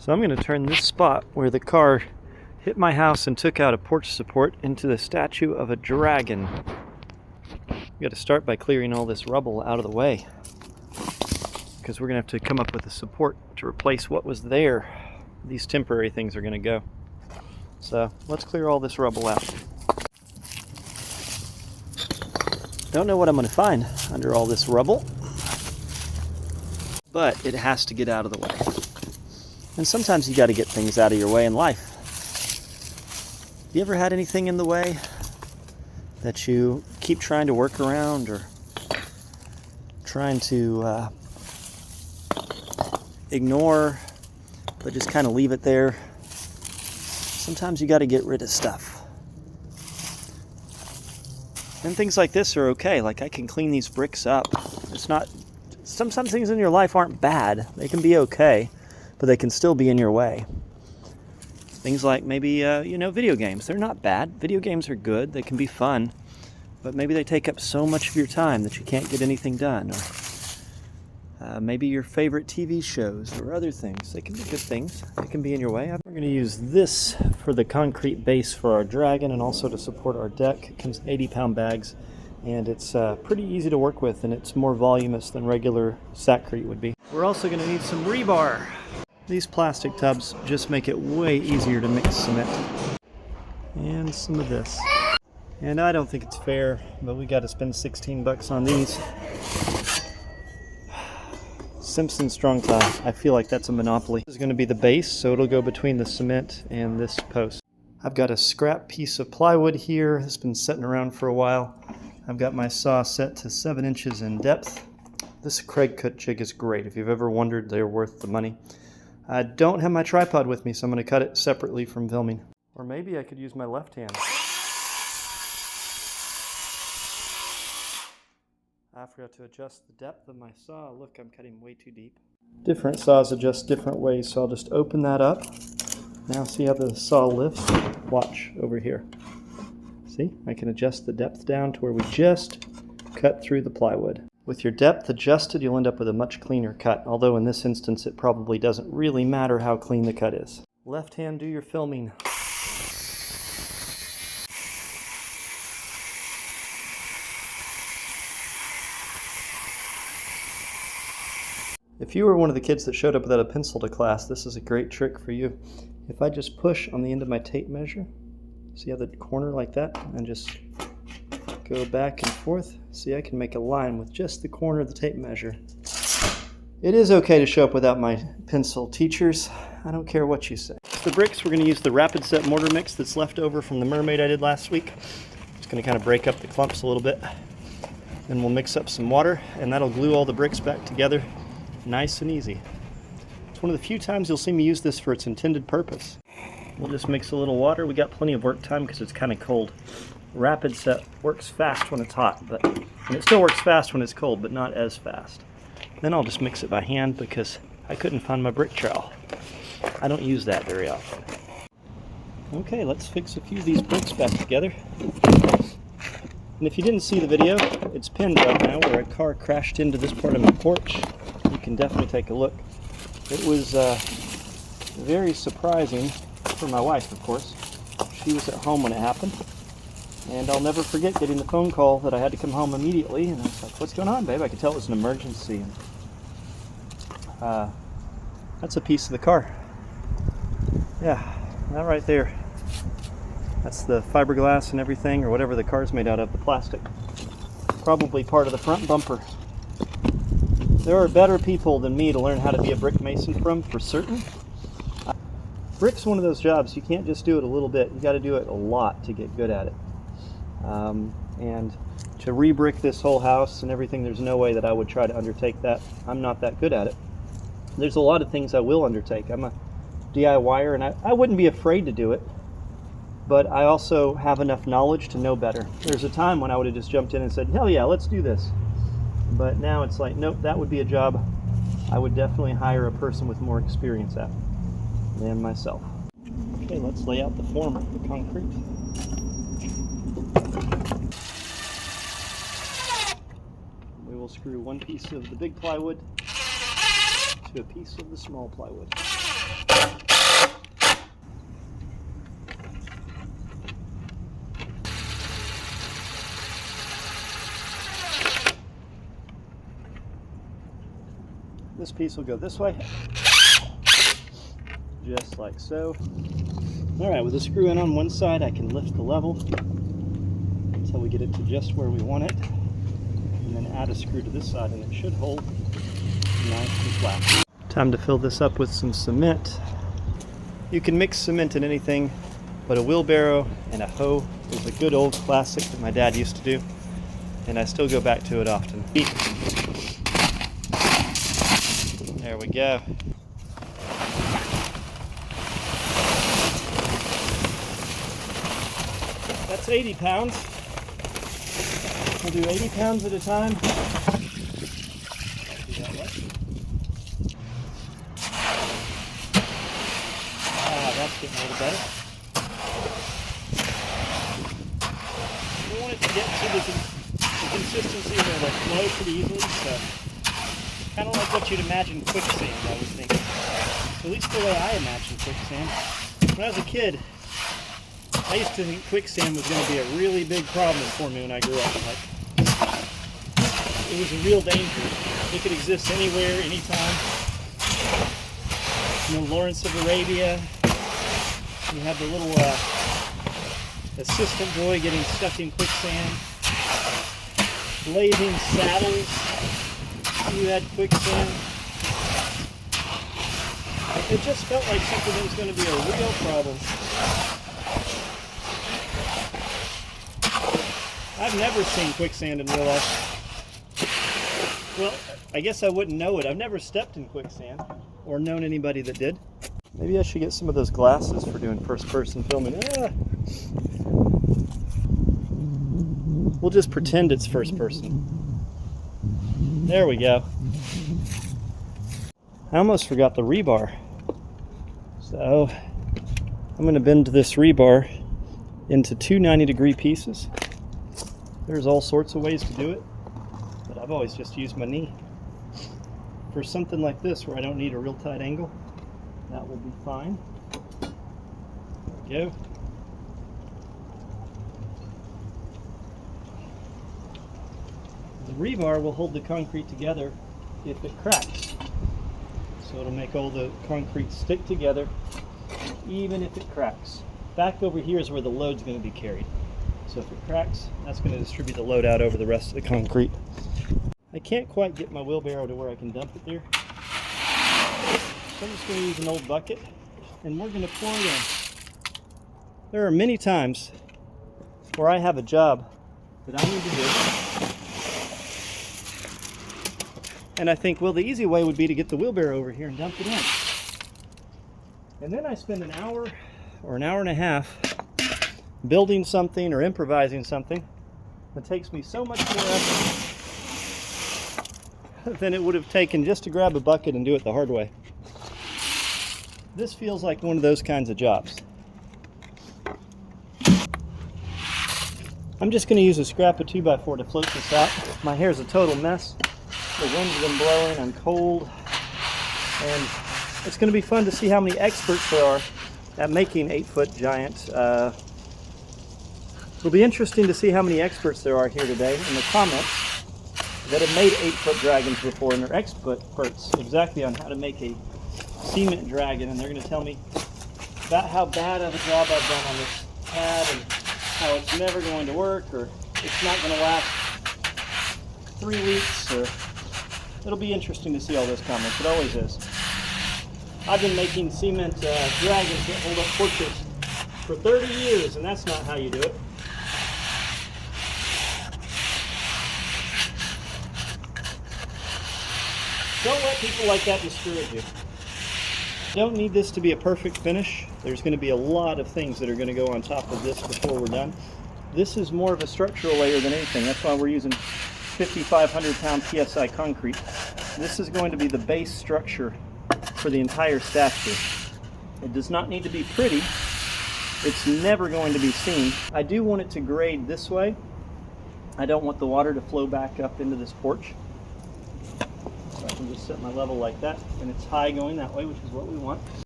So I'm going to turn this spot where the car hit my house and took out a porch support into the statue of a dragon. We got to start by clearing all this rubble out of the way, because we're going to have to come up with a support to replace what was there. These temporary things are going to go. So let's clear all this rubble out. Don't know what I'm going to find under all this rubble, but it has to get out of the way. And sometimes you got to get things out of your way in life. You ever had anything in the way that you keep trying to work around, or trying to ignore, but just kind of leave it there? Sometimes you got to get rid of stuff. And things like this are okay. Like, I can clean these bricks up. It's not, some things in your life aren't bad. They can be okay, but they can still be in your way. Things like maybe, video games. They're not bad. Video games are good. They can be fun. But maybe they take up so much of your time that you can't get anything done. Or maybe your favorite TV shows or other things. They can be good things. They can be in your way. We're going to use this for the concrete base for our dragon, and also to support our deck. It comes 80-pound bags, and it's pretty easy to work with, and it's more voluminous than regular sackcrete would be. We're also going to need some rebar. These plastic tubs just make it way easier to mix cement. And some of this. And I don't think it's fair, but we got to spend 16 bucks on these. Simpson Strong Tie. I feel like that's a monopoly. This is going to be the base, so it'll go between the cement and this post. I've got a scrap piece of plywood here. It's been sitting around for a while. I've got my saw set to 7 inches in depth. This Craig cut jig is great. If you've ever wondered, they're worth the money. I don't have my tripod with me, so I'm going to cut it separately from filming. Or maybe I could use my left hand. I forgot to adjust the depth of my saw. Look, I'm cutting way too deep. Different saws adjust different ways, so I'll just open that up. Now see how the saw lifts? Watch over here. See, I can adjust the depth down to where we just cut through the plywood. With your depth adjusted, you'll end up with a much cleaner cut, although in this instance it probably doesn't really matter how clean the cut is. Left hand, do your filming. If you were one of the kids that showed up without a pencil to class, this is a great trick for you. If I just push on the end of my tape measure, see how the corner like that, and just go back and forth, see, I can make a line with just the corner of the tape measure. It is okay to show up without my pencil, teachers. I don't care what you say. For bricks, we're going to use the Rapid Set mortar mix that's left over from the mermaid I did last week. Just going to kind of break up the clumps a little bit. Then we'll mix up some water, and that'll glue all the bricks back together nice and easy. It's one of the few times you'll see me use this for its intended purpose. We'll just mix a little water. We got plenty of work time because it's kind of cold. Rapid Set works fast when it's hot, and it still works fast when it's cold, but not as fast. Then I'll just mix it by hand because I couldn't find my brick trowel. I don't use that very often. Okay, let's fix a few of these bricks back together. And if you didn't see the video, it's pinned right now where a car crashed into this part of my porch. You can definitely take a look. It was very surprising for my wife, of course. She was at home when it happened. And I'll never forget getting the phone call that I had to come home immediately. And I was like, what's going on, babe? I could tell it was an emergency. And, that's a piece of the car. Yeah, that right there. That's the fiberglass and everything, or whatever the car's made out of, the plastic. Probably part of the front bumper. There are better people than me to learn how to be a brick mason from, for certain. Brick's one of those jobs, you can't just do it a little bit. You got to do it a lot to get good at it. And to re-brick this whole house and everything, there's no way that I would try to undertake that. I'm not that good at it. There's a lot of things I will undertake. I'm a DIYer, and I wouldn't be afraid to do it, but I also have enough knowledge to know better. There's a time when I would have just jumped in and said, hell yeah, let's do this. But now it's like, nope, that would be a job I would definitely hire a person with more experience at than myself. Okay, let's lay out the form of the concrete. We will screw one piece of the big plywood to a piece of the small plywood. This piece will go this way, just like so. All right, with the screw in on one side, I can lift the level until we get it to just where we want it, and then add a screw to this side, and it should hold nice and flat. Time to fill this up with some cement. You can mix cement in anything, but a wheelbarrow and a hoe is a good old classic that my dad used to do, and I still go back to it often. There we go. That's 80 pounds. We'll do 80 pounds at a time. That's getting a little better. We want it to get to the consistency where it'll flow pretty easily, so kind of like what you'd imagine quicksand, I would think. At least the way I imagine quicksand. When I was a kid, I used to think quicksand was going to be a really big problem for me when I grew up. Like, it was a real danger. It could exist anywhere, anytime. You know, Lawrence of Arabia. You have the little assistant boy getting stuck in quicksand. Blazing Saddles. You had quicksand. It just felt like something that was going to be a real problem. I've never seen quicksand in real life. Well, I guess I wouldn't know it. I've never stepped in quicksand or known anybody that did. Maybe I should get some of those glasses for doing first-person filming. We'll just pretend it's first-person. There we go. I almost forgot the rebar. So I'm going to bend this rebar into two 90-degree pieces. There's all sorts of ways to do it, but I've always just used my knee. For something like this where I don't need a real tight angle, that will be fine. There we go. The rebar will hold the concrete together if it cracks. So it'll make all the concrete stick together even if it cracks. Back over here is where the load's going to be carried. So if it cracks, that's going to distribute the load out over the rest of the concrete. I can't quite get my wheelbarrow to where I can dump it there. So I'm just going to use an old bucket, and we're going to pour it in. There are many times where I have a job that I need to do, and I think, well, the easy way would be to get the wheelbarrow over here and dump it in. And then I spend an hour or an hour and a half building something or improvising something that takes me so much more effort than it would have taken just to grab a bucket and do it the hard way. This feels like one of those kinds of jobs. I'm just going to use a scrap of 2x4 to float this out. My hair's a total mess. The wind's been blowing, I'm cold, and it's going to be fun to see how many experts there are at making 8-foot giants. It'll be interesting to see how many experts there are here today in the comments that have made 8-foot dragons before, and they're experts exactly on how to make a cement dragon, and they're going to tell me about how bad of a job I've done on this pad and how it's never going to work, or it's not going to last 3 weeks, or it'll be interesting to see all those comments. It always is. I've been making cement dragons that hold up porches for 30 years, and that's not how you do it. Don't let people like that discourage you. Don't need this to be a perfect finish. There's going to be a lot of things that are going to go on top of this before we're done. This is more of a structural layer than anything. That's why we're using 5,500 pound PSI concrete. This is going to be the base structure for the entire statue. It does not need to be pretty. It's never going to be seen. I do want it to grade this way. I don't want the water to flow back up into this porch. So I can just set my level like that, and it's high going that way, which is what we want.